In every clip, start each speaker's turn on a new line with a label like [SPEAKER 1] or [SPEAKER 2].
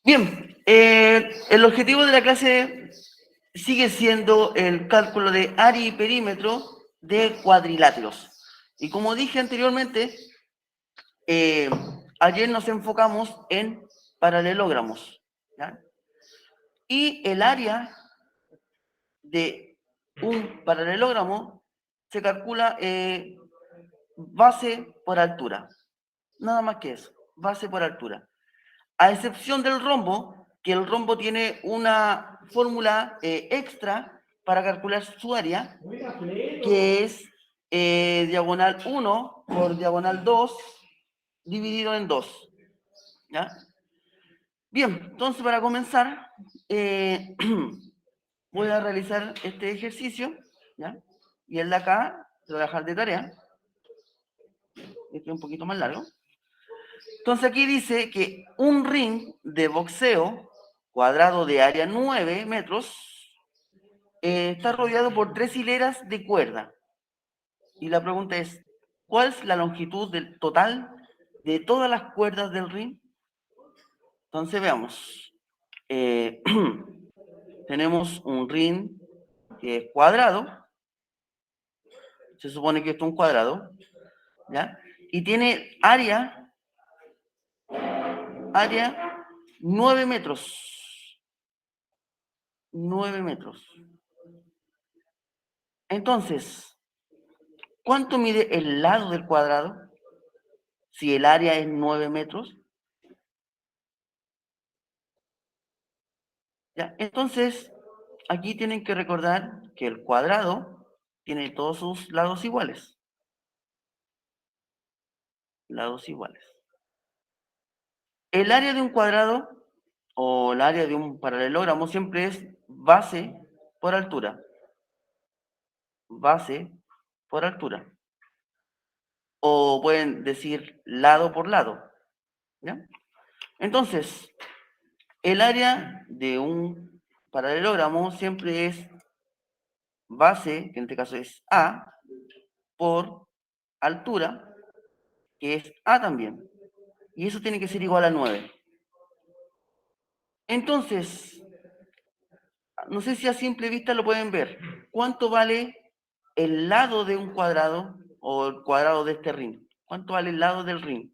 [SPEAKER 1] Bien, el objetivo de la clase sigue siendo el cálculo de área y perímetro de cuadriláteros. Y como dije anteriormente, ayer nos enfocamos en paralelogramos, ¿ya? Y el área de un paralelogramo se calcula base por altura. Nada más que eso, base por altura. A excepción del rombo, que el rombo tiene una fórmula extra para calcular su área, que es diagonal 1 por diagonal 2 dividido en 2. ¿Ya? Bien, entonces para comenzar, voy a realizar este ejercicio, ¿ya? Y el de acá lo voy a dejar de tarea. Este es un poquito más largo. Entonces aquí dice que un ring de boxeo cuadrado de área 9 metros está rodeado por 3 hileras de cuerda. Y la pregunta es, ¿cuál es la longitud del total de todas las cuerdas del ring? Entonces veamos. Tenemos un ring que es cuadrado. Se supone que esto es un cuadrado. ¿Ya? Y tiene área 9 metros. 9 metros. Entonces, ¿cuánto mide el lado del cuadrado? Si el área es 9 metros. ¿Ya? Entonces, aquí tienen que recordar que el cuadrado tiene todos sus lados iguales. Lados iguales. El área de un cuadrado o el área de un paralelogramo siempre es base por altura. Base por altura. O pueden decir lado por lado. ¿Ya? Entonces, el área de un paralelogramo siempre es base, que en este caso es A, por altura, que es A también. Y eso tiene que ser igual a 9. Entonces, no sé si a simple vista lo pueden ver. ¿Cuánto vale el lado de un cuadrado o el cuadrado de este ring? ¿Cuánto vale el lado del ring?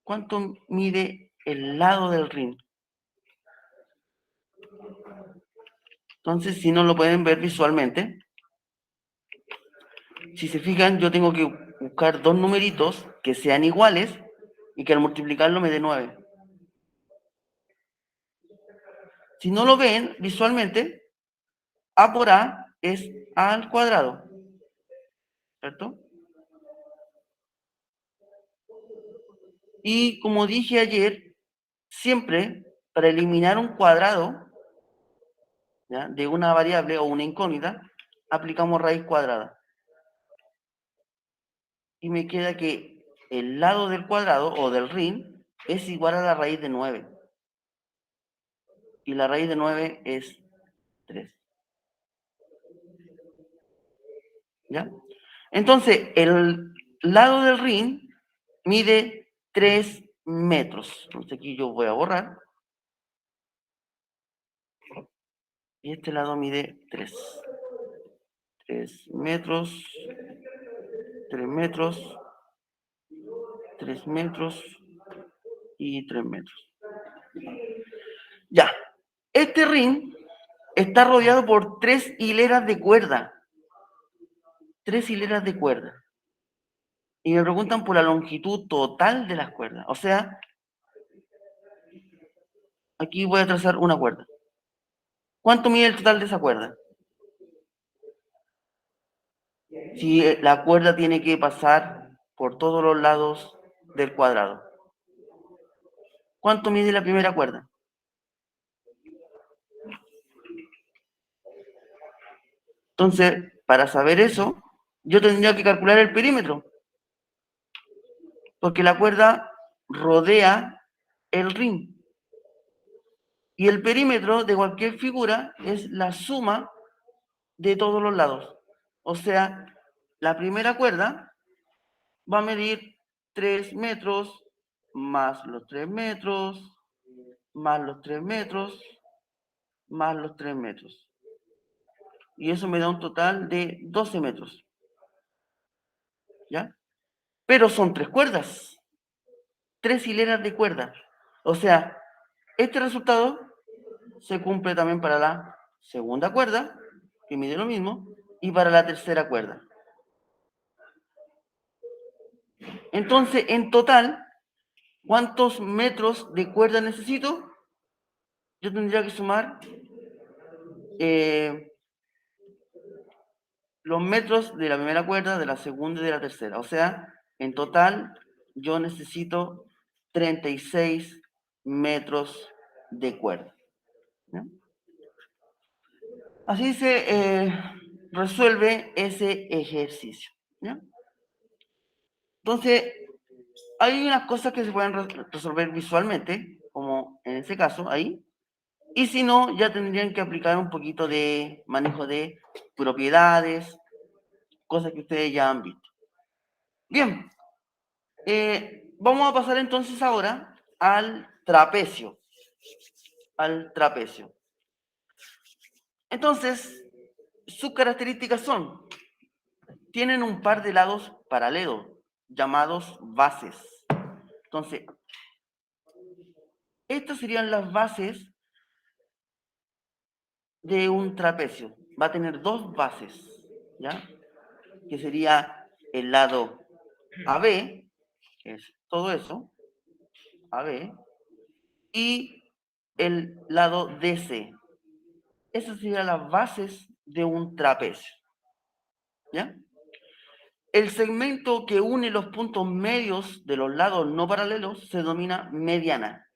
[SPEAKER 1] ¿Cuánto mide el lado del ring? Entonces, si no lo pueden ver visualmente, si se fijan, yo tengo que buscar dos numeritos que sean iguales y que al multiplicarlo me dé 9. Si no lo ven visualmente, A por A es A al cuadrado, ¿cierto? Y como dije ayer, siempre para eliminar un cuadrado, ¿ya?, de una variable o una incógnita, aplicamos raíz cuadrada. Y me queda que el lado del cuadrado o del ring es igual a la raíz de 9. Y la raíz de 9 es 3. ¿Ya? Entonces, el lado del ring mide 3 metros. Entonces aquí yo voy a borrar. Y este lado mide 3. 3 metros. 3 metros. 3 metros. Y 3 metros. Ya. Este ring está rodeado por 3 hileras de cuerda. 3 hileras de cuerda. Y me preguntan por la longitud total de las cuerdas. O sea, aquí voy a trazar una cuerda. ¿Cuánto mide el total de esa cuerda? Si la cuerda tiene que pasar por todos los lados del cuadrado. ¿Cuánto mide la primera cuerda? Entonces, para saber eso, yo tendría que calcular el perímetro. Porque la cuerda rodea el ring. Y el perímetro de cualquier figura es la suma de todos los lados. O sea, la primera cuerda va a medir 3 metros más los 3 metros, más los 3 metros, más los 3 metros. Y eso me da un total de 12 metros. ¿Ya? Pero son 3 cuerdas, 3 hileras de cuerda. O sea, este resultado se cumple también para la segunda cuerda, que mide lo mismo, y para la tercera cuerda. Entonces, en total, ¿cuántos metros de cuerda necesito? Yo tendría que sumar los metros de la primera cuerda, de la segunda y de la tercera. O sea, en total, yo necesito 36 metros de cuerda. ¿Ya? Así se resuelve ese ejercicio. ¿Ya? Entonces, hay unas cosas que se pueden resolver visualmente, como en ese caso, ahí. Y si no, ya tendrían que aplicar un poquito de manejo de propiedades, cosas que ustedes ya han visto. Bien, vamos a pasar entonces ahora al trapecio. Al trapecio. Entonces, sus características son, tienen un par de lados paralelos, llamados bases. Entonces, estas serían las bases de un trapecio. Va a tener dos bases, ¿ya? Que sería el lado AB, que es todo eso, AB, y el lado DC. Esas serían las bases de un trapecio, ¿ya? El segmento que une los puntos medios de los lados no paralelos se denomina mediana.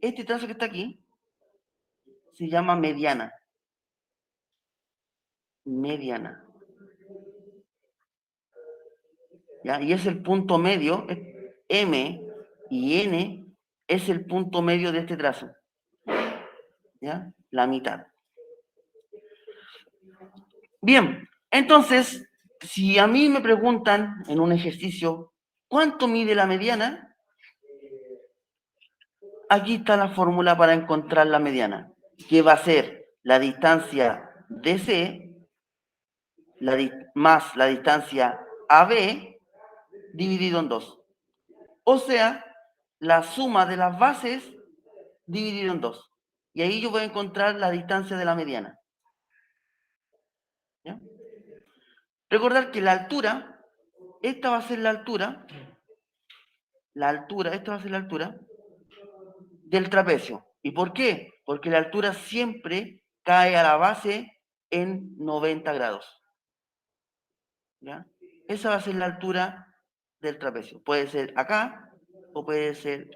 [SPEAKER 1] Este trazo que está aquí se llama mediana. Mediana. ¿Ya? Y es el punto medio, M y N es el punto medio de este trazo. ¿Ya? La mitad. Bien, entonces, si a mí me preguntan en un ejercicio, ¿cuánto mide la mediana? Aquí está la fórmula para encontrar la mediana, que va a ser la distancia DC más la distancia AB dividido en 2. O sea, la suma de las bases dividido en 2. Y ahí yo voy a encontrar la distancia de la mediana. ¿Ya? Recordar que la altura, esta va a ser la altura, esta va a ser la altura del trapecio. ¿Y por qué? Porque la altura siempre cae a la base en 90 grados. ¿Ya? Esa va a ser la altura del trapecio. Puede ser acá o puede ser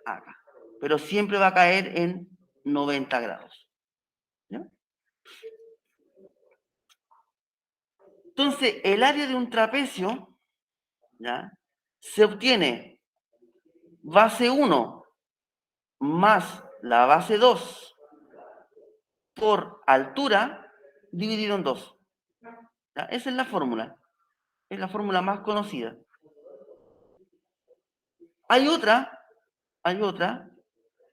[SPEAKER 1] acá. Pero siempre va a caer en 90 grados. ¿Ya? Entonces, el área de un trapecio, ¿ya?, se obtiene base 1 más la base 2 por altura dividido en 2. ¿Ya? Esa es la fórmula. Es la fórmula más conocida. Hay otra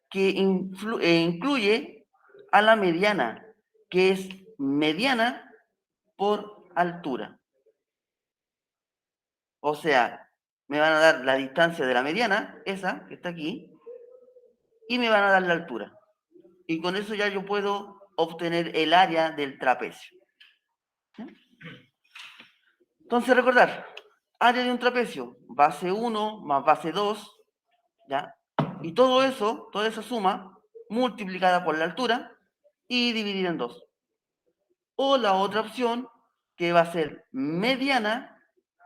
[SPEAKER 1] que incluye a la mediana, que es mediana por altura. O sea, me van a dar la distancia de la mediana, esa que está aquí, y me van a dar la altura. Y con eso ya yo puedo obtener el área del trapecio. ¿Sí? Entonces, recordar, área de un trapecio, base 1 más base 2, ¿ya? Y todo eso, toda esa suma, multiplicada por la altura y dividida en 2. O la otra opción, que va a ser mediana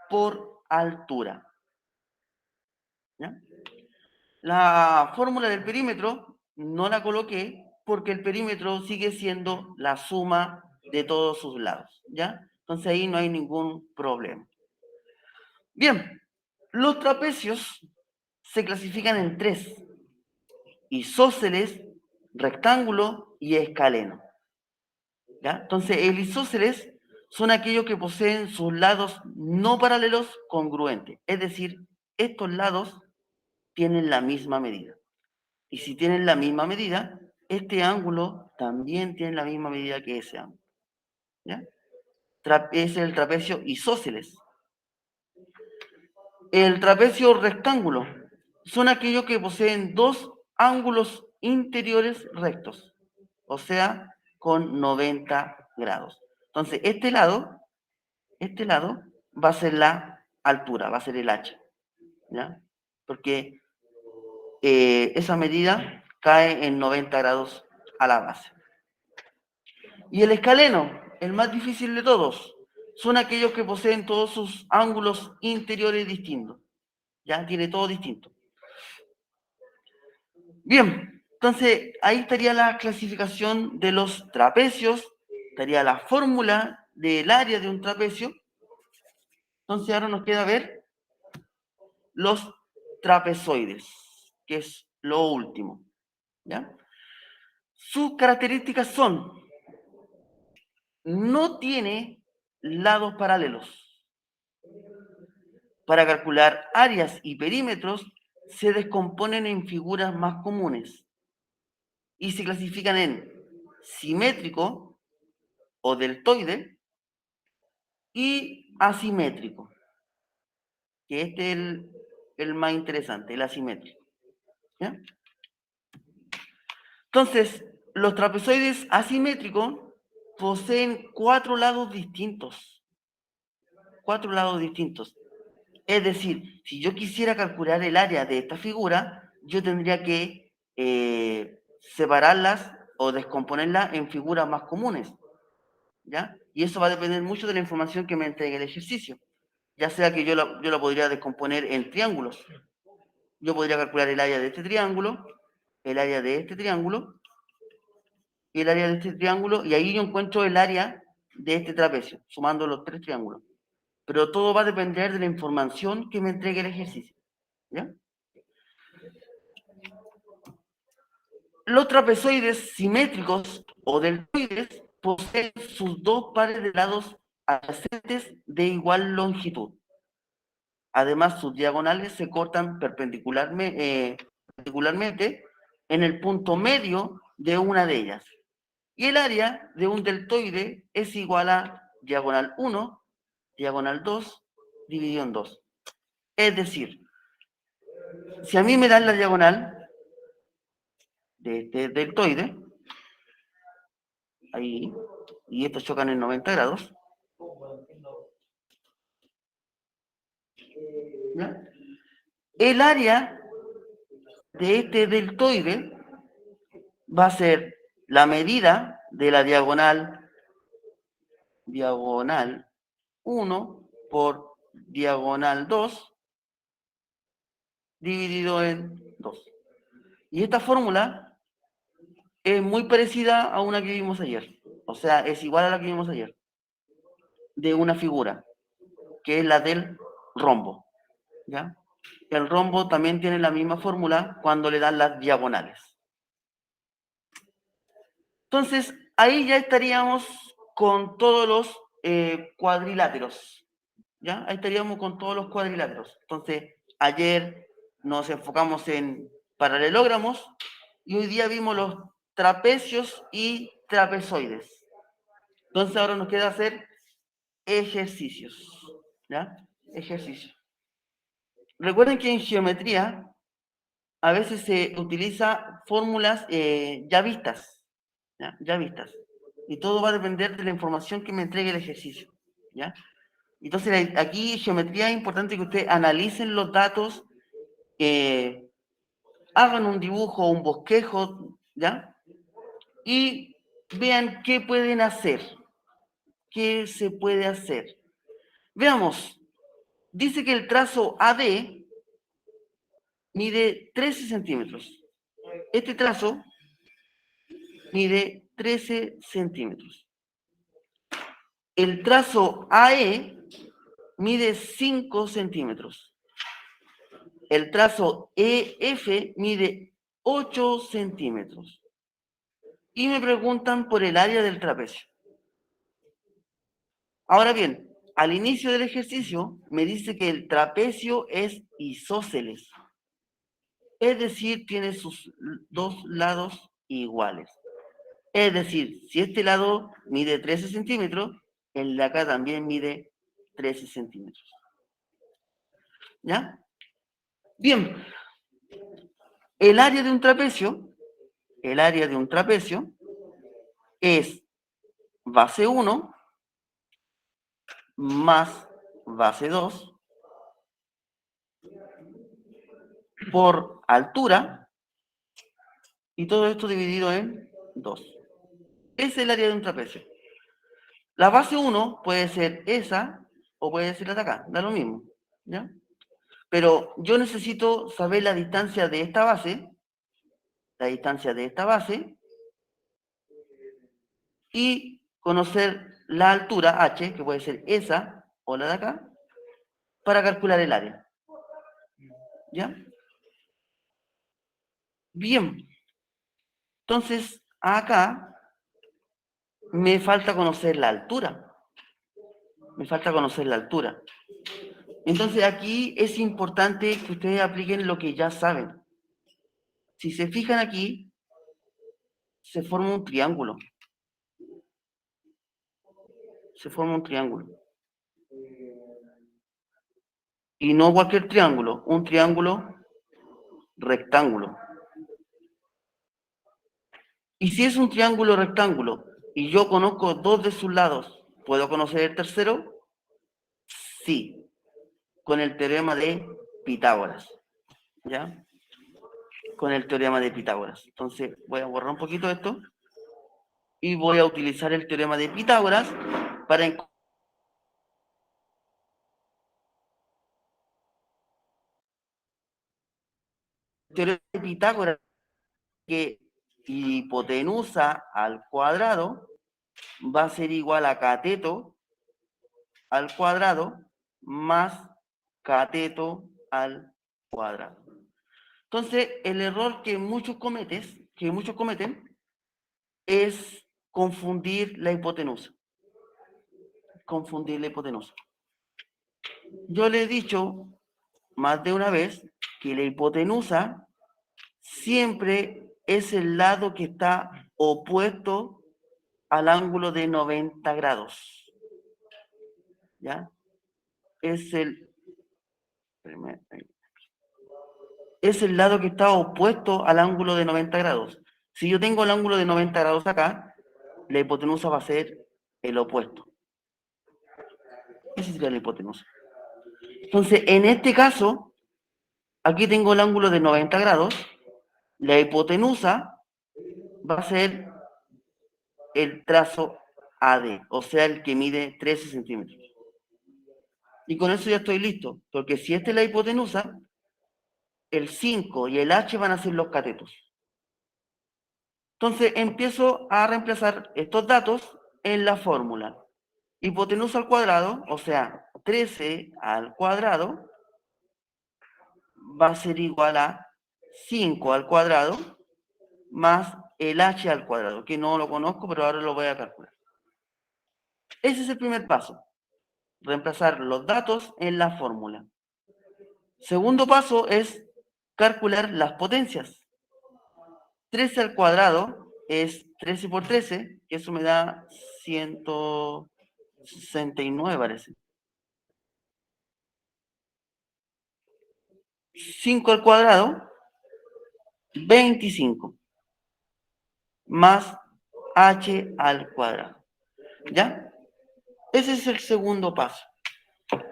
[SPEAKER 1] por altura. ¿Ya? La fórmula del perímetro no la coloqué porque el perímetro sigue siendo la suma de todos sus lados, ¿ya? Entonces ahí no hay ningún problema. Bien, los trapecios se clasifican en 3: isósceles, rectángulo y escaleno. ¿Ya? Entonces, el isósceles son aquellos que poseen sus lados no paralelos congruentes. Es decir, estos lados tienen la misma medida. Y si tienen la misma medida, este ángulo también tiene la misma medida que ese ángulo. ¿Ya? Es el trapecio isósceles. El trapecio rectángulo son aquellos que poseen dos ángulos interiores rectos, o sea, con 90 grados. Entonces, este lado va a ser la altura, va a ser el h, ¿ya? Porque esa medida cae en 90 grados a la base. Y el escaleno, el más difícil de todos, son aquellos que poseen todos sus ángulos interiores distintos. ¿Ya? Tiene todo distinto. Bien, entonces ahí estaría la clasificación de los trapecios, estaría la fórmula del área de un trapecio. Entonces ahora nos queda ver los trapezoides, que es lo último. ¿Ya? Sus características son, no tiene lados paralelos. Para calcular áreas y perímetros, se descomponen en figuras más comunes y se clasifican en simétrico o deltoide y asimétrico, que este es el más interesante, el asimétrico. ¿Ya? Entonces, los trapezoides asimétricos poseen cuatro lados distintos. Cuatro lados distintos. Es decir, si yo quisiera calcular el área de esta figura, yo tendría que separarlas o descomponerlas en figuras más comunes, ¿ya? Y eso va a depender mucho de la información que me entregue el ejercicio. Ya sea que yo la podría descomponer en triángulos. Yo podría calcular el área de este triángulo, el área de este triángulo, y el área de este triángulo, y ahí yo encuentro el área de este trapecio, sumando los tres triángulos. Pero todo va a depender de la información que me entregue el ejercicio, ¿ya? Los trapezoides simétricos o deltoides poseen sus dos pares de lados adyacentes de igual longitud. Además, sus diagonales se cortan perpendicularmente en el punto medio de una de ellas. Y el área de un deltoide es igual a diagonal 1, diagonal 2, dividido en 2. Es decir, si a mí me dan la diagonal de este deltoide, ahí, y estos chocan en 90 grados, ¿ya? El área de este deltoide va a ser la medida de la diagonal 1 por diagonal 2 dividido en 2. Y esta fórmula es muy parecida a una que vimos ayer. O sea, es igual a la que vimos ayer. De una figura, que es la del rombo. ¿Ya? El rombo también tiene la misma fórmula cuando le dan las diagonales. Entonces, ahí ya estaríamos con todos los cuadriláteros. ¿Ya? Ahí estaríamos con todos los cuadriláteros. Entonces, ayer nos enfocamos en paralelogramos y hoy día vimos los trapecios y trapezoides. Entonces, ahora nos queda hacer ejercicios. ¿Ya? Ejercicios. Recuerden que en geometría a veces se utiliza fórmulas ya vistas. ¿Ya? Ya vistas. Y todo va a depender de la información que me entregue el ejercicio. ¿Ya? Entonces, aquí en geometría es importante que ustedes analicen los datos, hagan un dibujo, un bosquejo, ¿ya? Y vean qué pueden hacer, qué se puede hacer. Veamos, dice que el trazo AD mide 13 centímetros. Este trazo mide 13 centímetros. El trazo AE mide 5 centímetros. El trazo EF mide 8 centímetros. Y me preguntan por el área del trapecio. Ahora bien, al inicio del ejercicio me dice que el trapecio es isósceles. Es decir, tiene sus dos lados iguales. Es decir, si este lado mide 13 centímetros, el de acá también mide 13 centímetros. ¿Ya? Bien. El área de un trapecio, es base 1 más base 2 por altura, y todo esto dividido en 2. Es el área de un trapecio. La base 1 puede ser esa o puede ser la de acá, da lo mismo, ¿ya? Pero yo necesito saber la distancia de esta base, y conocer la altura h, que puede ser esa o la de acá, para calcular el área. ¿Ya? Bien. Entonces, acá me falta conocer la altura. Entonces, aquí es importante que ustedes apliquen lo que ya saben. Si se fijan aquí, se forma un triángulo. Y no cualquier triángulo, un triángulo rectángulo. Y si es un triángulo rectángulo y yo conozco dos de sus lados, ¿puedo conocer el tercero? Sí, con el teorema de Pitágoras. ¿Ya? Con el teorema de Pitágoras. Entonces voy a borrar un poquito esto y voy a utilizar el teorema de Pitágoras para encontrar el teorema de Pitágoras, que hipotenusa al cuadrado va a ser igual a cateto al cuadrado más cateto al cuadrado. Entonces, el error que muchos cometen es confundir la hipotenusa. Yo le he dicho más de una vez que la hipotenusa siempre es el lado que está opuesto al ángulo de 90 grados. ¿Ya? Es el lado que está opuesto al ángulo de 90 grados. Si yo tengo el ángulo de 90 grados acá, la hipotenusa va a ser el opuesto. Esa sería la hipotenusa. Entonces, en este caso, aquí tengo el ángulo de 90 grados, la hipotenusa va a ser el trazo AD, o sea, el que mide 13 centímetros. Y con eso ya estoy listo, porque si esta es la hipotenusa, el 5 y el H van a ser los catetos. Entonces empiezo a reemplazar estos datos en la fórmula. Hipotenusa al cuadrado, o sea, 13 al cuadrado, va a ser igual a 5 al cuadrado más el H al cuadrado, que no lo conozco, pero ahora lo voy a calcular. Ese es el primer paso, reemplazar los datos en la fórmula. Segundo paso es calcular las potencias. 13 al cuadrado es 13 por 13, que eso me da 169, parece. 5 al cuadrado, 25, más h al cuadrado. ¿Ya? Ese es el segundo paso.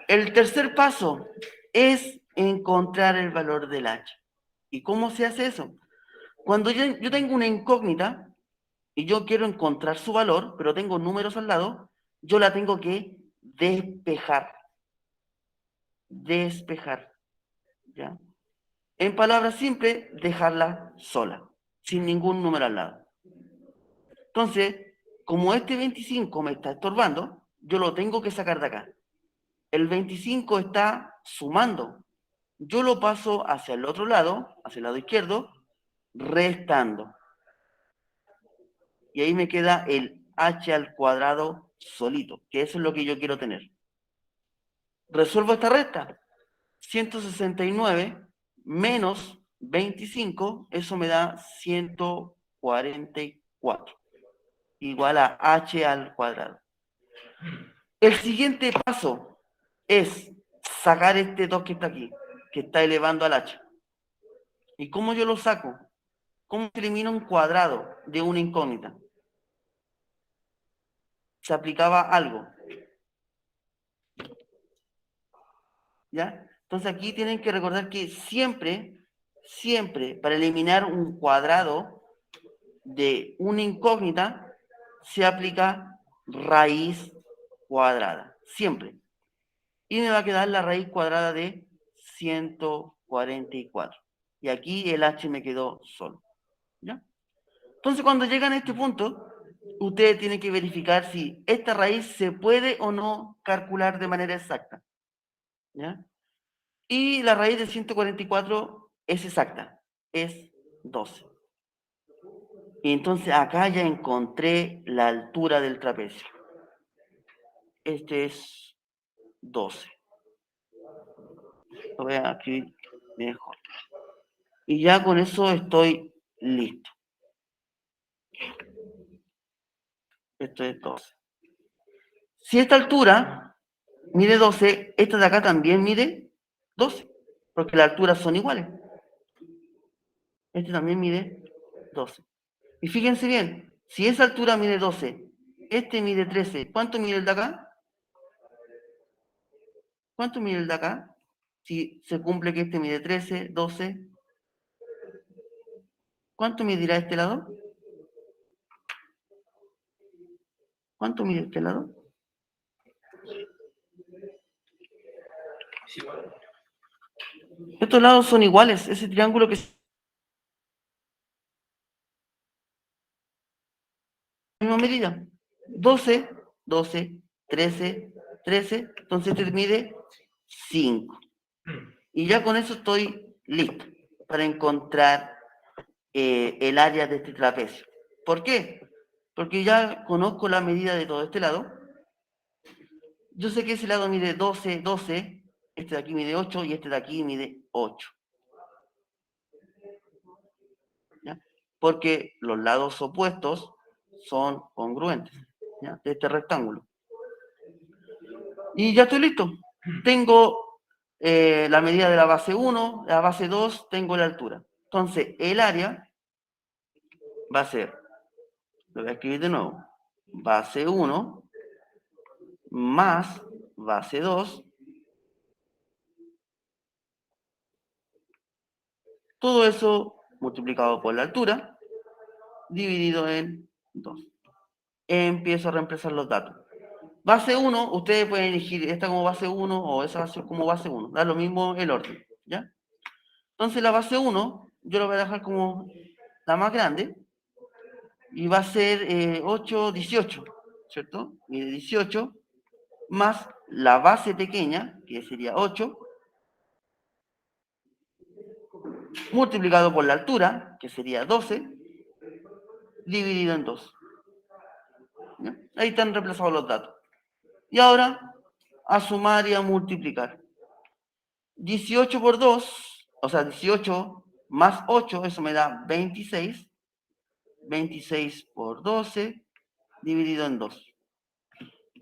[SPEAKER 1] El tercer paso es encontrar el valor del h. ¿Y cómo se hace eso? Cuando yo tengo una incógnita y yo quiero encontrar su valor, pero tengo números al lado, yo la tengo que despejar. ¿Ya? En palabras simples, dejarla sola, sin ningún número al lado. Entonces, como este 25 me está estorbando, yo lo tengo que sacar de acá. El 25 está sumando. Yo lo paso hacia el otro lado, hacia el lado izquierdo, restando. Y ahí me queda el h al cuadrado solito, que eso es lo que yo quiero tener. Resuelvo esta resta. 169 menos 25, eso me da 144, igual a h al cuadrado. El siguiente paso es sacar este 2 que está aquí, que está elevando al h. ¿Y cómo yo lo saco? ¿Cómo se elimina un cuadrado de una incógnita? Se aplicaba algo. ¿Ya? Entonces aquí tienen que recordar que siempre, para eliminar un cuadrado de una incógnita, se aplica raíz cuadrada. Siempre. Y me va a quedar la raíz cuadrada de 144. Y aquí el h me quedó solo. ¿Ya? Entonces cuando llegan a este punto, ustedes tienen que verificar si esta raíz se puede o no calcular de manera exacta. ¿Ya? Y la raíz de 144 es exacta, es 12. Y entonces acá ya encontré la altura del trapecio. Este es 12. Lo voy a escribir mejor. Y ya con eso estoy listo. Esto es 12. Si esta altura mide 12, esta de acá también mide 12, porque las alturas son iguales. Este también mide 12. Y fíjense bien, si esa altura mide 12, este mide 13, ¿cuánto mide el de acá? ¿Cuánto mide el de acá? Si se cumple que este mide 13, 12, ¿cuánto medirá este lado? ¿Cuánto mide este lado? Estos lados son iguales, ese triángulo que es la misma medida. 12, 12, 13, 13, entonces este mide 5. Y ya con eso estoy listo para encontrar el área de este trapecio. ¿Por qué? Porque ya conozco la medida de todo este lado. Yo sé que ese lado mide 12, 12, este de aquí mide 8 y este de aquí mide 8. ¿Ya? Porque los lados opuestos son congruentes, ¿ya? De este rectángulo. Y ya estoy listo. Tengo la medida de la base 1, la base 2, tengo la altura. Entonces, el área va a ser, lo voy a escribir de nuevo, base 1 más base 2, todo eso multiplicado por la altura, dividido en 2. Empiezo a reemplazar los datos. Base 1, ustedes pueden elegir esta como base 1 o esa base como base 1. Da lo mismo el orden, ¿ya? Entonces la base 1, yo la voy a dejar como la más grande, y va a ser 8, 18, ¿cierto? Y de 18 más la base pequeña, que sería 8, multiplicado por la altura, que sería 12, dividido en 2. ¿Ya? Ahí están reemplazados los datos. Y ahora, a sumar y a multiplicar. 18 por 2, o sea, 18 más 8, eso me da 26. 26 por 12, dividido en 2.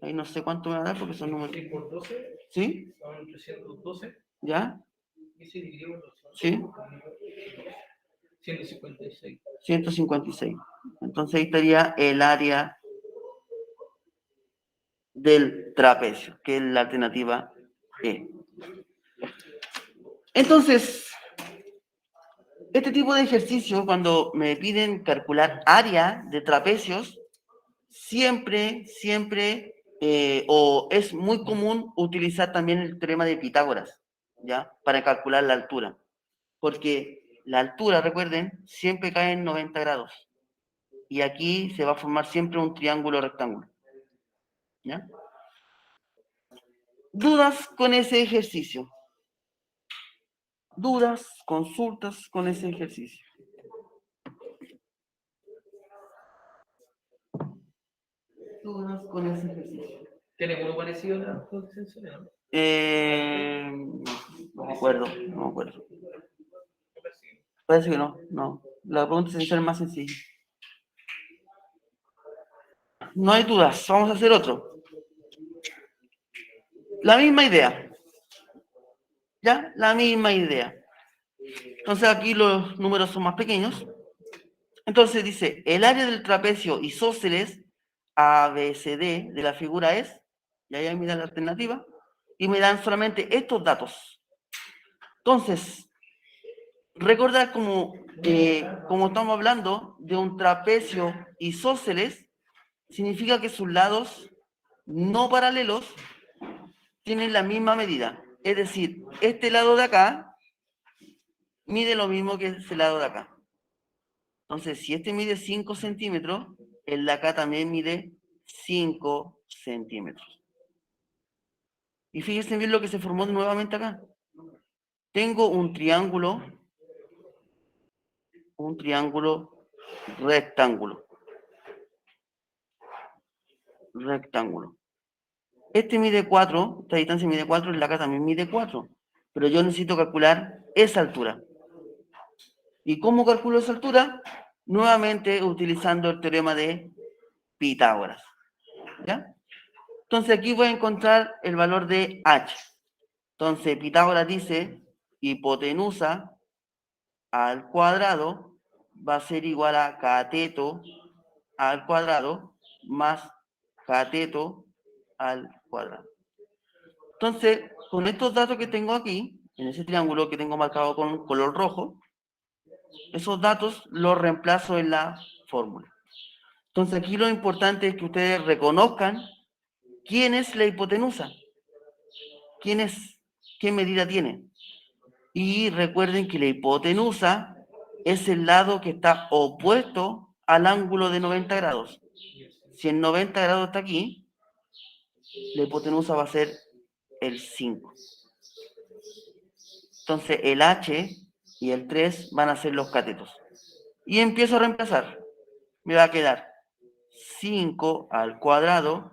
[SPEAKER 1] Ahí no sé cuánto me va a dar porque son números. 6 por 12. ¿Sí? Son 312. ¿Ya? ¿Y se dividió por 2? Sí. 156. 156. Entonces ahí estaría el área del trapecio, que es la alternativa E. Entonces, este tipo de ejercicio, cuando me piden calcular área de trapecios, siempre, o es muy común utilizar también el teorema de Pitágoras, ¿ya? Para calcular la altura. Porque la altura, recuerden, siempre cae en 90 grados. Y aquí se va a formar siempre un triángulo rectángulo. ¿Ya? ¿Dudas con ese ejercicio? ¿Dudas, consultas con ese ejercicio? ¿Dudas con ese ejercicio?
[SPEAKER 2] ¿Tiene algo parecido a la
[SPEAKER 1] No me acuerdo. Parece que no, no. La pregunta esencial es más sencilla. No hay dudas, vamos a hacer otro. La misma idea. ¿Ya? La misma idea. Entonces aquí los números son más pequeños. Entonces dice, el área del trapecio isósceles ABCD de la figura es, y ahí me dan la alternativa, y me dan solamente estos datos. Entonces, recordar como estamos hablando de un trapecio isósceles, significa que sus lados no paralelos tienen la misma medida. Es decir, este lado de acá mide lo mismo que ese lado de acá. Entonces, si este mide 5 centímetros, el de acá también mide 5 centímetros. Y fíjense bien lo que se formó nuevamente acá. Tengo un triángulo rectángulo. Este mide 4, esta distancia mide 4, el de acá también mide 4. Pero yo necesito calcular esa altura. ¿Y cómo calculo esa altura? Nuevamente utilizando el teorema de Pitágoras. ¿Ya? Entonces aquí voy a encontrar el valor de h. Entonces Pitágoras dice hipotenusa al cuadrado va a ser igual a cateto al cuadrado más cateto al cuadrado. Entonces, con estos datos que tengo aquí, en ese triángulo que tengo marcado con color rojo, esos datos los reemplazo en la fórmula. Entonces aquí lo importante es que ustedes reconozcan quién es la hipotenusa, quién es, qué medida tiene. Y recuerden que la hipotenusa es el lado que está opuesto al ángulo de 90 grados. Si el 90 grados está aquí, la hipotenusa va a ser el 5. Entonces el h y el 3 van a ser los catetos. Y empiezo a reemplazar. Me va a quedar 5 al cuadrado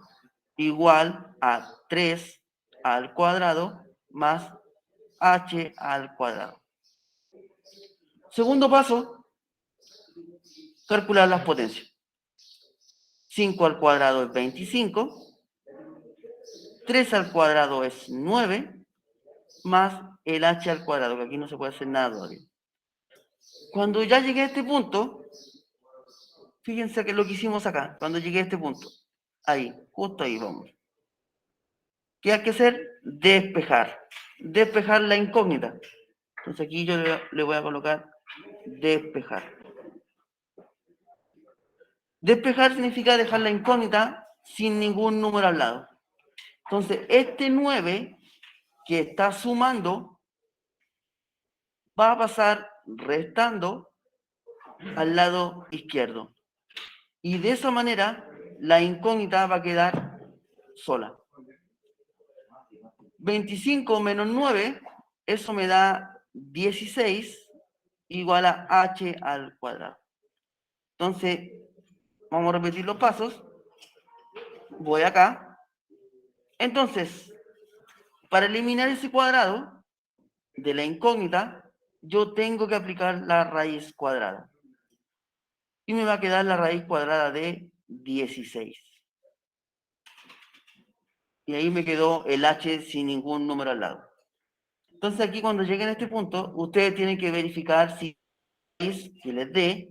[SPEAKER 1] igual a 3 al cuadrado más h al cuadrado. Segundo paso, calcular las potencias. 5 al cuadrado es 25, 3 al cuadrado es 9, más el h al cuadrado, que aquí no se puede hacer nada todavía. Cuando ya llegué a este punto, fíjense que lo que hicimos acá, cuando llegué a este punto, ahí, justo ahí vamos. ¿Qué hay que hacer? Despejar la incógnita. Entonces aquí yo le voy a colocar despejar. Despejar significa dejar la incógnita sin ningún número al lado. Entonces, este 9 que está sumando va a pasar restando al lado izquierdo. Y de esa manera, la incógnita va a quedar sola. 25 menos 9, eso me da 16 igual a h al cuadrado. Entonces, vamos a repetir los pasos. Voy acá. Entonces, para eliminar ese cuadrado de la incógnita, yo tengo que aplicar la raíz cuadrada. Y me va a quedar la raíz cuadrada de 16. Y ahí me quedó el h sin ningún número al lado. Entonces aquí cuando lleguen a este punto, ustedes tienen que verificar si que les dé,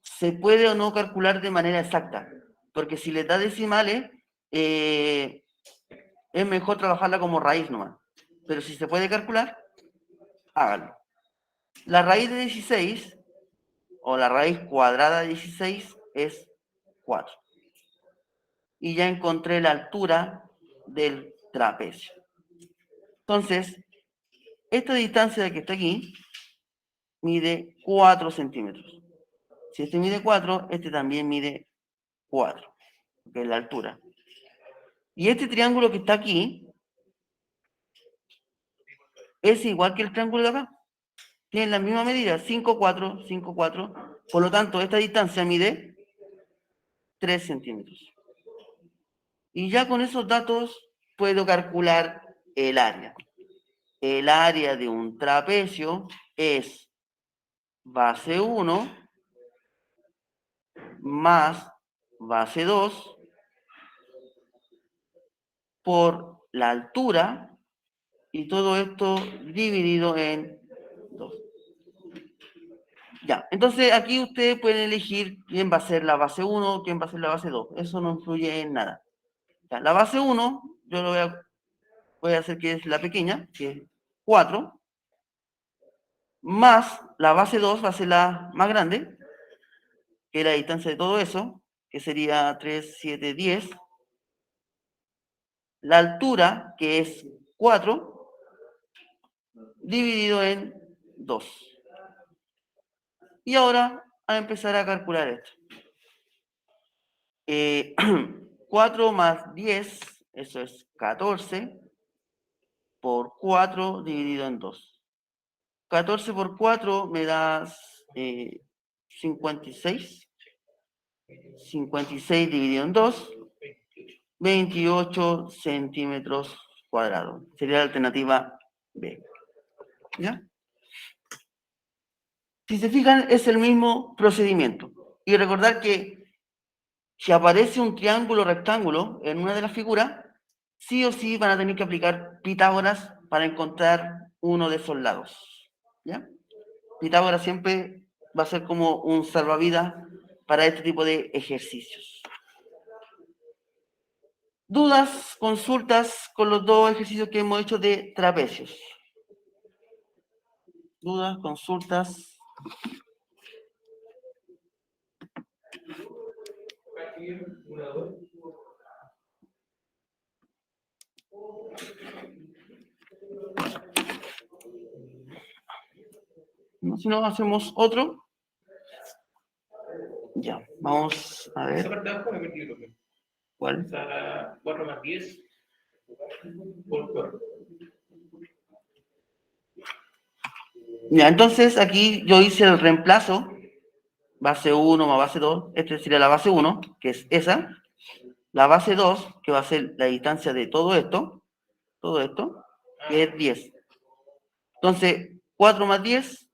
[SPEAKER 1] se puede o no calcular de manera exacta. Porque si les da decimales, es mejor trabajarla como raíz nomás. Pero si se puede calcular, háganlo. La raíz de 16, o la raíz cuadrada de 16, es 4. Y ya encontré la altura del trapecio. Entonces, esta distancia que está aquí mide 4 centímetros. Si este mide 4, este también mide 4, que es la altura. Y este triángulo que está aquí es igual que el triángulo de acá. Tienen la misma medida, 5, 4, 5, 4. Por lo tanto, esta distancia mide 3 centímetros. Y ya con esos datos puedo calcular el área. El área de un trapecio es base 1 más base 2 por la altura y todo esto dividido en 2. Ya, entonces aquí ustedes pueden elegir quién va a ser la base 1, quién va a ser la base 2. Eso no influye en nada. Ya, la base 1, yo lo voy a hacer que es la pequeña, que es 4, más la base 2 va a ser la más grande, que es la distancia de todo eso, que sería 3, 7, 10. La altura, que es 4, dividido en 2. Y ahora a empezar a calcular esto. 4 más 10, eso es 14, por 4 dividido en 2. 14 por 4 me da 56. 56 dividido en 2, 28 centímetros cuadrados. Sería la alternativa B. ¿Ya? Si se fijan, es el mismo procedimiento. Y recordar que si aparece un triángulo rectángulo en una de las figuras, sí o sí van a tener que aplicar Pitágoras para encontrar uno de esos lados. ¿Ya? Pitágoras siempre va a ser como un salvavidas para este tipo de ejercicios. Dudas, consultas con los dos ejercicios que hemos hecho de trapecios. Dudas, consultas. Si no, hacemos otro. Ya, vamos a
[SPEAKER 2] Esa
[SPEAKER 1] ver.
[SPEAKER 2] parte de abajo me metí, profe.
[SPEAKER 1] ¿Cuál?
[SPEAKER 2] O sea, 4 más 10 por 4.
[SPEAKER 1] Ya, entonces aquí yo hice el reemplazo. Base 1 más base 2. Esta sería la base 1, que es esa. La base 2, que va a ser la distancia de todo esto, que es 10. Entonces, 4 más 10,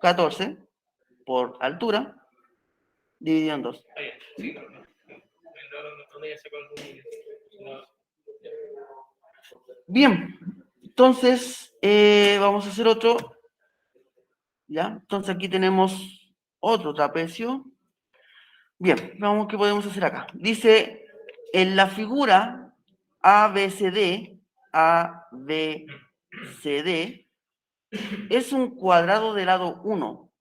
[SPEAKER 1] 14, por altura, dividido en 2.
[SPEAKER 2] Ah, ya. Sí, no. No ya sacó algún. No.
[SPEAKER 1] Bien, entonces vamos a hacer otro. ¿Ya? Entonces aquí tenemos otro trapecio. Bien, vamos qué podemos hacer acá. Dice, en la figura ABCD, ABCD, es un cuadrado de lado 1.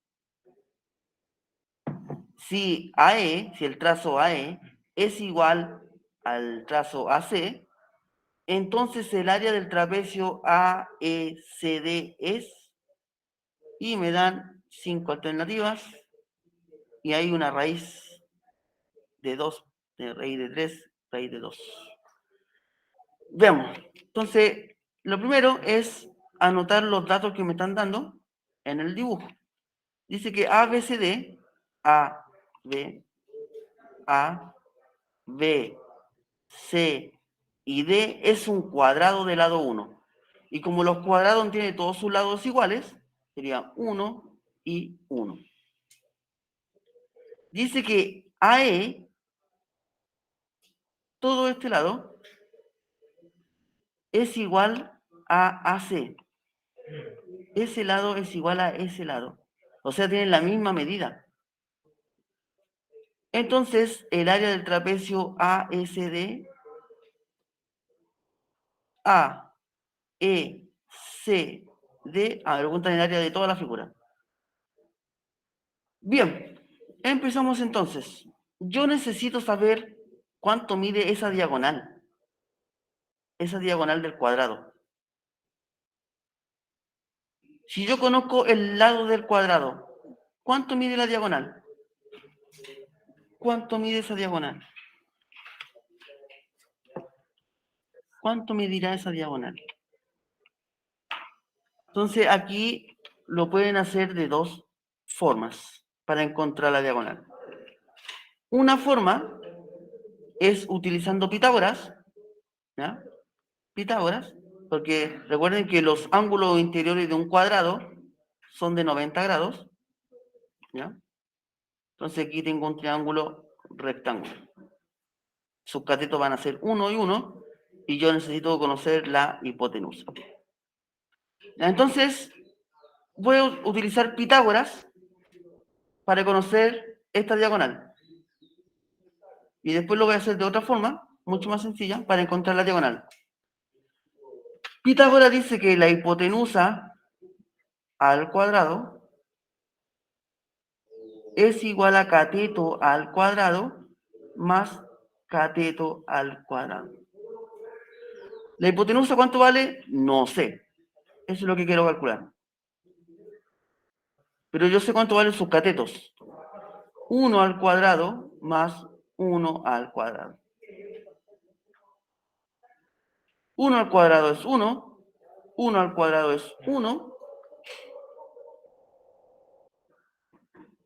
[SPEAKER 1] Si el trazo AE es igual al trazo AC, entonces el área del trapecio AECD es, y me dan 5 alternativas, y hay una raíz de 2, de raíz de 3, raíz de 2. Veamos. Entonces, lo primero es anotar los datos que me están dando en el dibujo. Dice que ABCD, A, B, A, B, C y D es un cuadrado de lado 1. Y como los cuadrados tienen todos sus lados iguales, sería 1 y 1. Dice que AE, todo este lado, es igual a AC. Ese lado es igual a ese lado. O sea, tienen la misma medida. Entonces, el área del trapecio ASD, A, E, C, D, a ver, preguntan el área de toda la figura. Bien, empezamos entonces. Yo necesito saber cuánto mide esa diagonal del cuadrado. Si yo conozco el lado del cuadrado, ¿cuánto mide la diagonal? ¿Cuánto mide esa diagonal? ¿Cuánto medirá esa diagonal? Entonces aquí lo pueden hacer de dos formas para encontrar la diagonal. Una forma es utilizando Pitágoras, ¿ya? Pitágoras, porque recuerden que los ángulos interiores de un cuadrado son de 90 grados, ¿ya? Entonces aquí tengo un triángulo rectangular. Sus catetos van a ser 1 y 1, y yo necesito conocer la hipotenusa. Entonces, voy a utilizar Pitágoras para conocer esta diagonal. Y después lo voy a hacer de otra forma, mucho más sencilla, para encontrar la diagonal. Pitágoras dice que la hipotenusa al cuadrado es igual a cateto al cuadrado más cateto al cuadrado. ¿La hipotenusa cuánto vale? No sé. Eso es lo que quiero calcular. Pero yo sé cuánto valen sus catetos. 1 al cuadrado más 1 al cuadrado. 1 al cuadrado es 1. 1 al cuadrado es 1.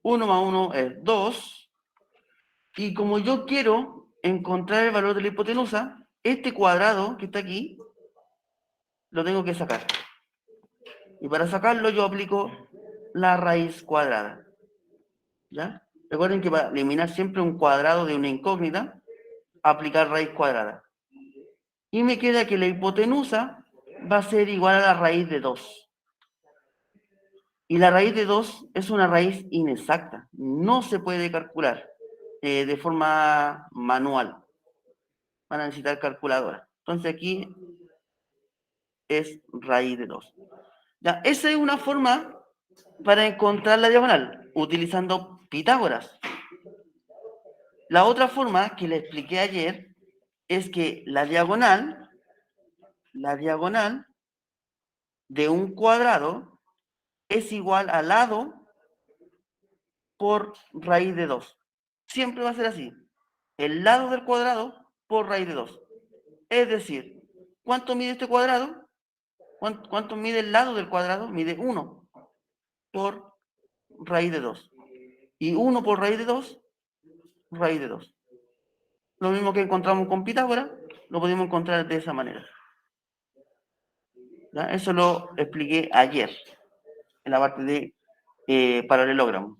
[SPEAKER 1] 1 más 1 es 2. Y como yo quiero encontrar el valor de la hipotenusa, este cuadrado que está aquí, lo tengo que sacar. Y para sacarlo yo aplico la raíz cuadrada. ¿Ya? Recuerden que para eliminar siempre un cuadrado de una incógnita, aplicar raíz cuadrada. Y me queda que la hipotenusa va a ser igual a la raíz de 2. Y la raíz de 2 es una raíz inexacta. No se puede calcular de forma manual. Van a necesitar calculadora. Entonces aquí es raíz de 2. Ya, esa es una forma para encontrar la diagonal, utilizando Pitágoras. La otra forma que le expliqué ayer es que la diagonal de un cuadrado es igual al lado por raíz de 2. Siempre va a ser así. El lado del cuadrado por raíz de 2. Es decir, ¿cuánto mide este cuadrado? ¿Cuánto mide el lado del cuadrado? Mide 1 por raíz de 2. Y 1 por raíz de 2, raíz de 2. Lo mismo que encontramos con Pitágoras, lo podemos encontrar de esa manera. ¿Ya? Eso lo expliqué ayer, en la parte de paralelogramo.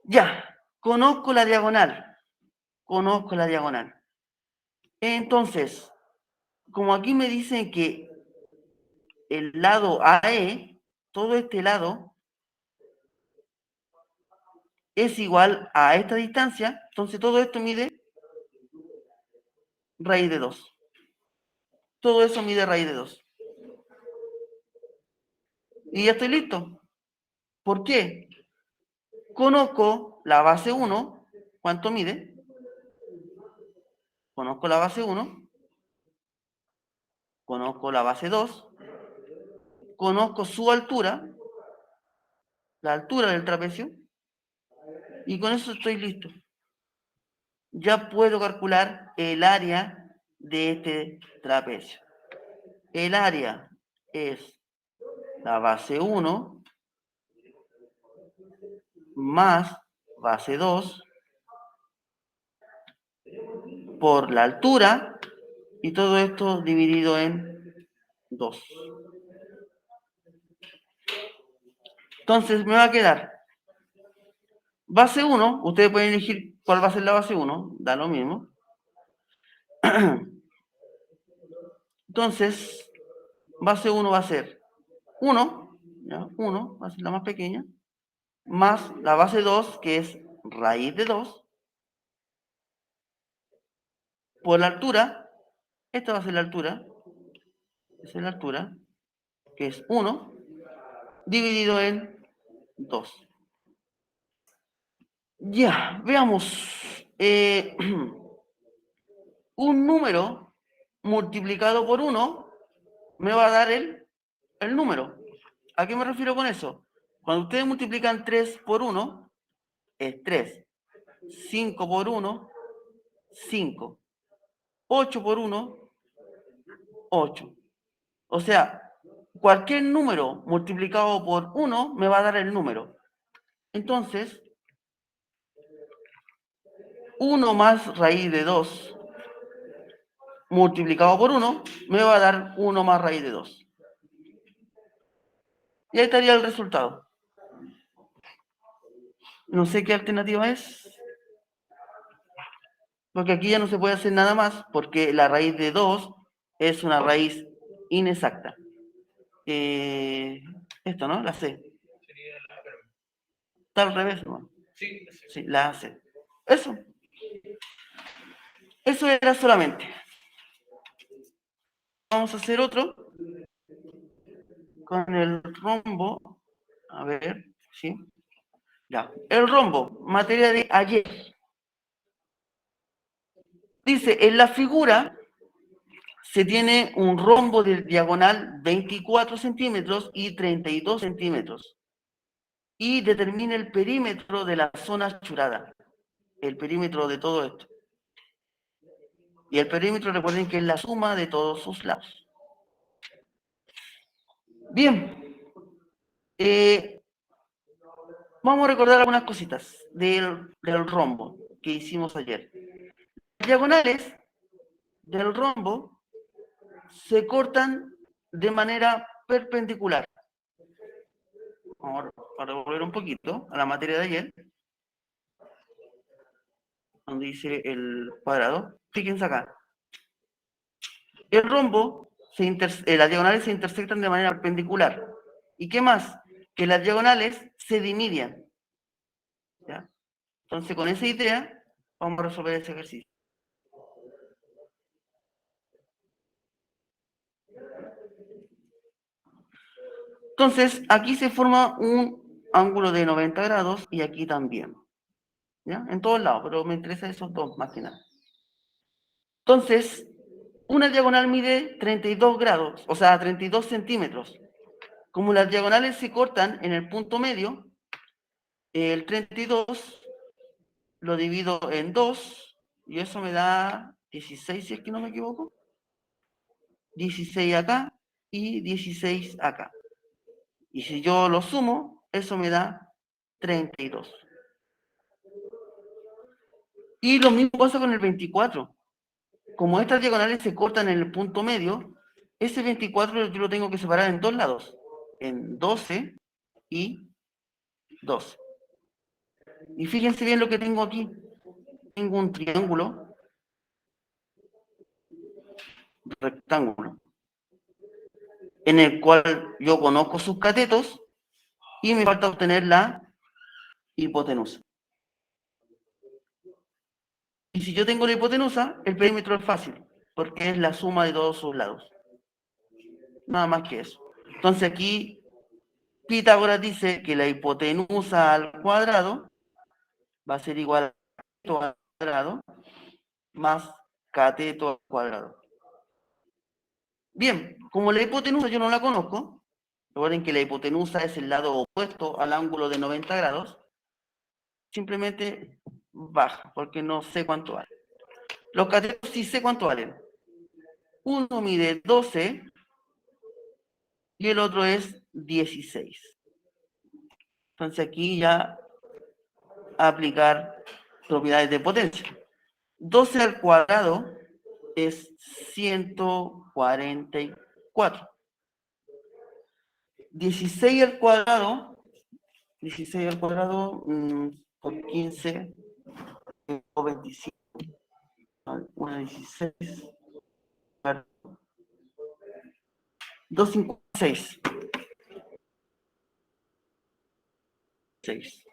[SPEAKER 1] Ya, conozco la diagonal. Entonces, como aquí me dicen que el lado AE, todo este lado, es igual a esta distancia, entonces todo esto mide raíz de 2. Todo eso mide raíz de 2. Y ya estoy listo. ¿Por qué? Conozco la base 1, ¿cuánto mide? Conozco la base 1, conozco la base 2, conozco su altura, la altura del trapecio, y con eso estoy listo. Ya puedo calcular el área de este trapecio. El área es la base 1 más base 2 por la altura, y todo esto dividido en 2. Entonces me va a quedar base 1, ustedes pueden elegir cuál va a ser la base 1, da lo mismo. Entonces, base 1 va a ser 1, ¿ya? 1 va a ser la más pequeña, más la base 2, que es raíz de 2, por la altura, esta va a ser la altura, esa es la altura, que es 1, dividido en 2. Ya, veamos. Un número multiplicado por 1 me va a dar el número. ¿A qué me refiero con eso? Cuando ustedes multiplican 3 por 1, es 3. 5 por 1, 5. 8 por 1, 8. O sea, cualquier número multiplicado por 1 me va a dar el número. Entonces, 1 más raíz de 2 multiplicado por 1 me va a dar 1 más raíz de 2. Y ahí estaría el resultado. No sé qué alternativa es. Porque aquí ya no se puede hacer nada más, porque la raíz de 2 es una raíz inexacta. Esto, ¿no? La C.
[SPEAKER 2] Sería la pero
[SPEAKER 1] Está al revés, ¿no?
[SPEAKER 2] sí, sí.
[SPEAKER 1] Sí, la C. Eso. Eso era solamente. Vamos a hacer otro con el rombo. A ver, ¿sí? Ya. El rombo, materia de ayer. Dice, en la figura se tiene un rombo de diagonal 24 centímetros y 32 centímetros. Y determina el perímetro de la zona churada. El perímetro de todo esto. Y el perímetro, recuerden que es la suma de todos sus lados. Bien. Vamos a recordar algunas cositas del rombo que hicimos ayer. Las diagonales del rombo se cortan de manera perpendicular. Vamos a revolver un poquito a la materia de ayer, donde dice el cuadrado. Fíjense acá. El rombo, las diagonales se intersectan de manera perpendicular. ¿Y qué más? Que las diagonales se dividen. ¿Ya? Entonces, con esa idea, vamos a resolver ese ejercicio. Entonces, aquí se forma un ángulo de 90 grados y aquí también. ¿Ya? En todos lados, pero me interesan esos dos más que nada. Entonces, una diagonal mide 32 grados, o sea, 32 centímetros. Como las diagonales se cortan en el punto medio, el 32 lo divido en 2 y eso me da 16, si es que no me equivoco. 16 acá y 16 acá. Y si yo lo sumo, eso me da 32. Y lo mismo pasa con el 24. Como estas diagonales se cortan en el punto medio, ese 24 yo lo tengo que separar en dos lados, en 12 y 12. Y fíjense bien lo que tengo aquí. Tengo un triángulo, rectángulo, en el cual yo conozco sus catetos y me falta obtener la hipotenusa. Y si yo tengo la hipotenusa, el perímetro es fácil, porque es la suma de todos sus lados. Nada más que eso. Entonces aquí Pitágoras dice que la hipotenusa al cuadrado va a ser igual a cateto al cuadrado más cateto al cuadrado. Bien, como la hipotenusa yo no la conozco, recuerden que la hipotenusa es el lado opuesto al ángulo de 90 grados, simplemente baja, porque no sé cuánto vale. Los catetos sí sé cuánto valen. Uno mide 12 y el otro es 16. Entonces aquí ya aplicar propiedades de potencia. 12 al cuadrado es 144. 16 al cuadrado, 16 al cuadrado por 15 o 25. Una 16. 256. 6.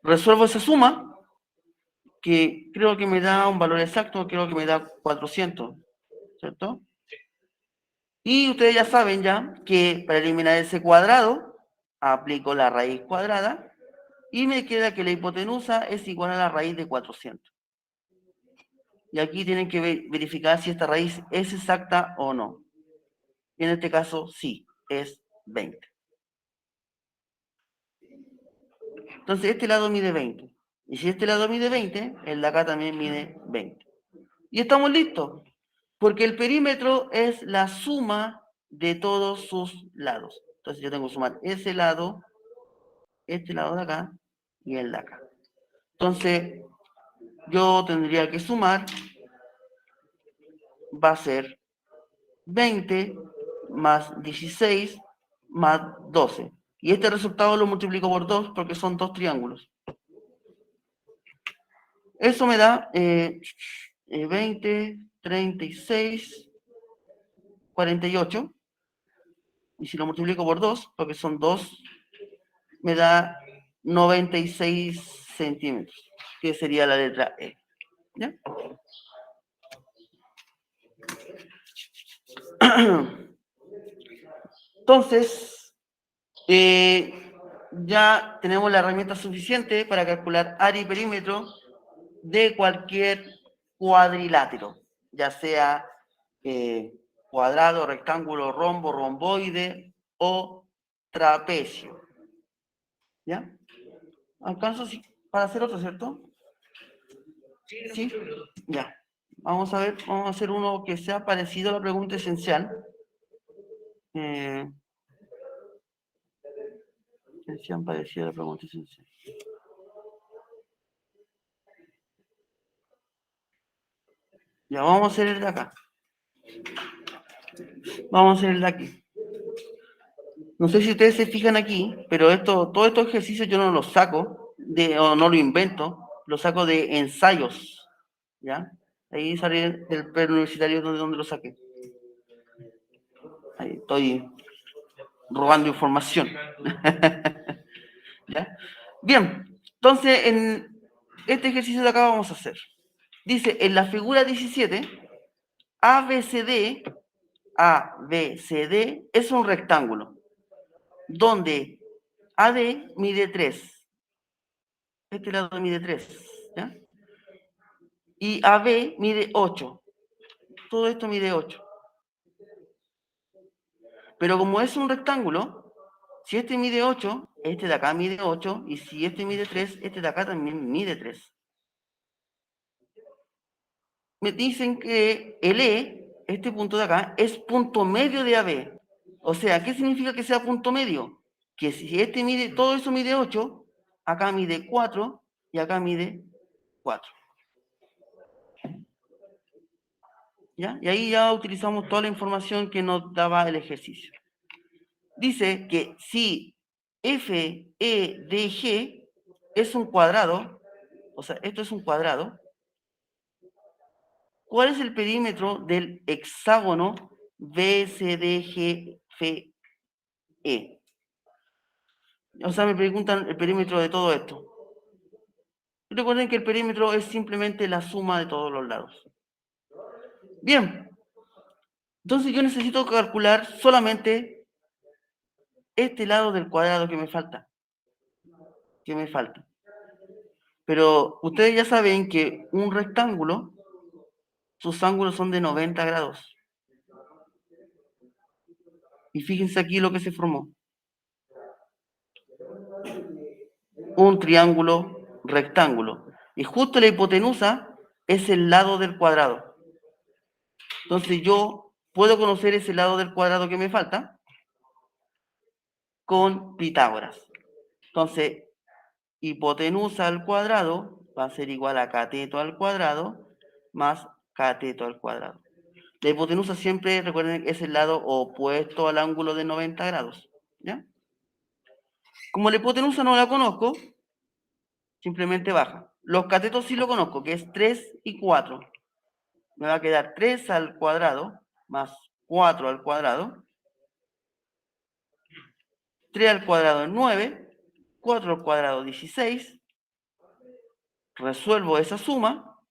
[SPEAKER 1] Resuelvo esa suma, que creo que me da un valor exacto, creo que me da 400, ¿cierto? Y ustedes ya saben ya que para eliminar ese cuadrado, aplico la raíz cuadrada y me queda que la hipotenusa es igual a la raíz de 400. Y aquí tienen que verificar si esta raíz es exacta o no. Y en este caso, sí, es 20. Entonces, este lado mide 20. Y si este lado mide 20, el de acá también mide 20. Y estamos listos, porque el perímetro es la suma de todos sus lados. Entonces, yo tengo que sumar ese lado, este lado de acá y el de acá. Entonces, yo tendría que sumar, va a ser 20 más 16 más 12. Y este resultado lo multiplico por 2 porque son dos triángulos. Eso me da 20, 36, 48. Y si lo multiplico por 2, porque son 2, me da 96 centímetros, que sería la letra E. ¿Ya? Entonces, ya tenemos la herramienta suficiente para calcular área y perímetro de cualquier cuadrilátero, ya sea cuadrado, rectángulo, rombo, romboide o trapecio. ¿Ya? ¿Alcanzo para hacer otro, cierto? Sí. Ya. Vamos a ver, vamos a hacer uno que sea parecido a la pregunta esencial. Que sean parecido a la pregunta esencial. Ya, vamos a hacer el de acá. Vamos a hacer el de aquí. No sé si ustedes se fijan aquí, pero todos estos ejercicios yo no los saco, o no lo invento, los saco de ensayos, ¿ya? Ahí sale del preuniversitario donde lo saqué. Ahí estoy robando información. ¿Ya? Bien, entonces en este ejercicio de acá vamos a hacer. Dice, en la figura 17, ABCD es un rectángulo, donde AD mide 3. Este lado mide 3, ¿ya? Y AB mide 8. Todo esto mide 8. Pero como es un rectángulo, si este mide 8, este de acá mide 8, y si este mide 3, este de acá también mide 3. Me dicen que el E, este punto de acá, es punto medio de AB. O sea, ¿qué significa que sea punto medio? Que si este mide, todo eso mide 8, acá mide 4 y acá mide 4. ¿Ya? Y ahí ya utilizamos toda la información que nos daba el ejercicio. Dice que si FEDG es un cuadrado, o sea, esto es un cuadrado, ¿cuál es el perímetro del hexágono BCDGFE? O sea, me preguntan el perímetro de todo esto. Recuerden que el perímetro es simplemente la suma de todos los lados. Bien, entonces yo necesito calcular solamente este lado del cuadrado que me falta. Pero ustedes ya saben que un rectángulo, sus ángulos son de 90 grados. Y fíjense aquí lo que se formó. Un triángulo rectángulo. Y justo la hipotenusa es el lado del cuadrado. Entonces yo puedo conocer ese lado del cuadrado que me falta con Pitágoras. Entonces, hipotenusa al cuadrado va a ser igual a cateto al cuadrado más cateto al cuadrado. La hipotenusa siempre, recuerden, es el lado opuesto al ángulo de 90 grados. ¿Ya? Como la hipotenusa no la conozco, simplemente baja. Los catetos sí lo conozco, que es 3 y 4. Me va a quedar 3 al cuadrado más 4 al cuadrado. 3 al cuadrado es 9. 4 al cuadrado 16. Resuelvo esa suma.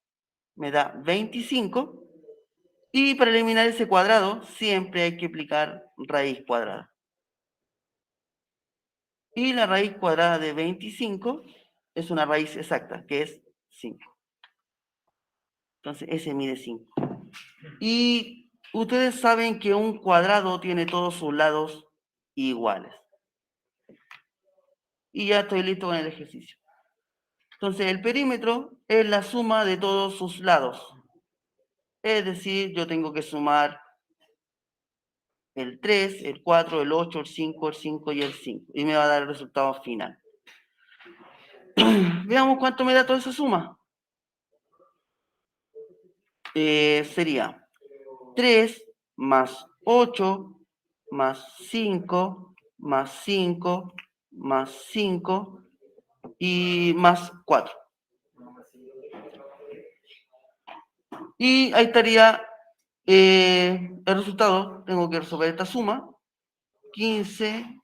[SPEAKER 1] Me da 25. Y para eliminar ese cuadrado, siempre hay que aplicar raíz cuadrada. Y la raíz cuadrada de 25 es una raíz exacta, que es 5. Entonces, ese mide 5. Y ustedes saben que un cuadrado tiene todos sus lados iguales. Y ya estoy listo con el ejercicio. Entonces, el perímetro es la suma de todos sus lados. Es decir, yo tengo que sumar el 3, el 4, el 8, el 5 y el 5. Y me va a dar el resultado final. Veamos cuánto me da toda esa suma. Sería 3 más 8 más 5 más 5, más 5 y más 4. Y ahí estaría el resultado. Tengo que resolver esta suma. 15,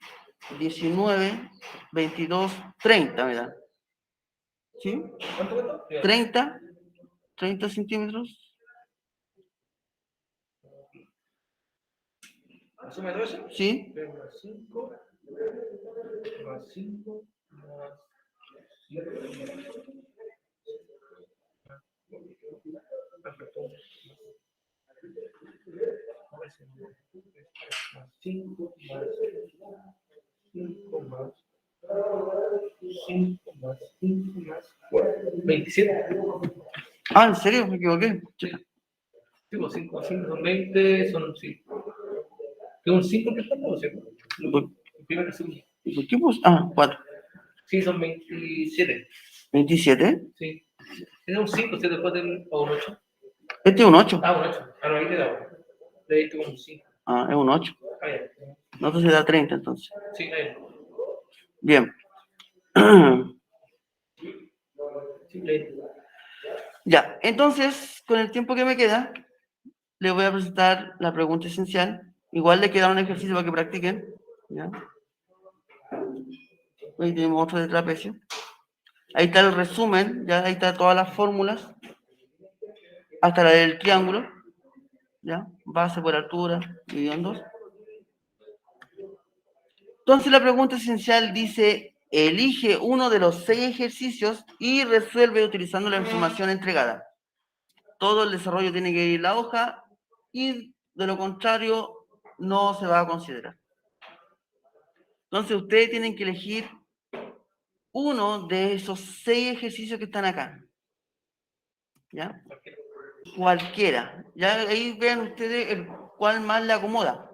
[SPEAKER 1] 19, 22, 30 me da. ¿Sí?
[SPEAKER 2] ¿Cuánto?
[SPEAKER 1] 30 centímetros.
[SPEAKER 2] ¿La suma de todo eso?
[SPEAKER 1] ¿Sí?
[SPEAKER 2] Más 5, más 5, más 5. Perfecto. Más 5, más 5, más 5, más 5, más 4. 27.
[SPEAKER 1] Ah, ¿en serio? Me equivoqué.
[SPEAKER 2] Sí, pues 5 más 5 son 20, son 5. ¿Tengo un 5 que está o cierto?
[SPEAKER 1] ¿Por,
[SPEAKER 2] Primero y segundo.
[SPEAKER 1] por qué puse? Ah, 4.
[SPEAKER 2] Sí, son 27.
[SPEAKER 1] 27.
[SPEAKER 2] Sí. Tiene un 5, ¿sí? Después del. O un 8.
[SPEAKER 1] Este es un 8.
[SPEAKER 2] Ah, un 8. Ah, no, ahí te da. Le diste como un 5.
[SPEAKER 1] Ah, es un 8.
[SPEAKER 2] Ah, ya.
[SPEAKER 1] No, entonces da 30 entonces.
[SPEAKER 2] Sí, ahí.
[SPEAKER 1] Bien.
[SPEAKER 2] Sí, ahí.
[SPEAKER 1] Ya, entonces, con el tiempo que me queda, les voy a presentar la pregunta esencial. Igual le queda un ejercicio para que practiquen. ¿Ya? Ahí tenemos otro de trapecio. Ahí está el resumen, ya ahí está todas las fórmulas, hasta la del triángulo, ¿ya? Base por altura, dividido en 2. Entonces la pregunta esencial dice, elige uno de los 6 ejercicios y resuelve utilizando la información entregada. Todo el desarrollo tiene que ir en la hoja y de lo contrario no se va a considerar. Entonces ustedes tienen que elegir uno de esos 6 ejercicios que están acá. ¿Ya? Cualquiera. Ya ahí vean ustedes el cual más le acomoda.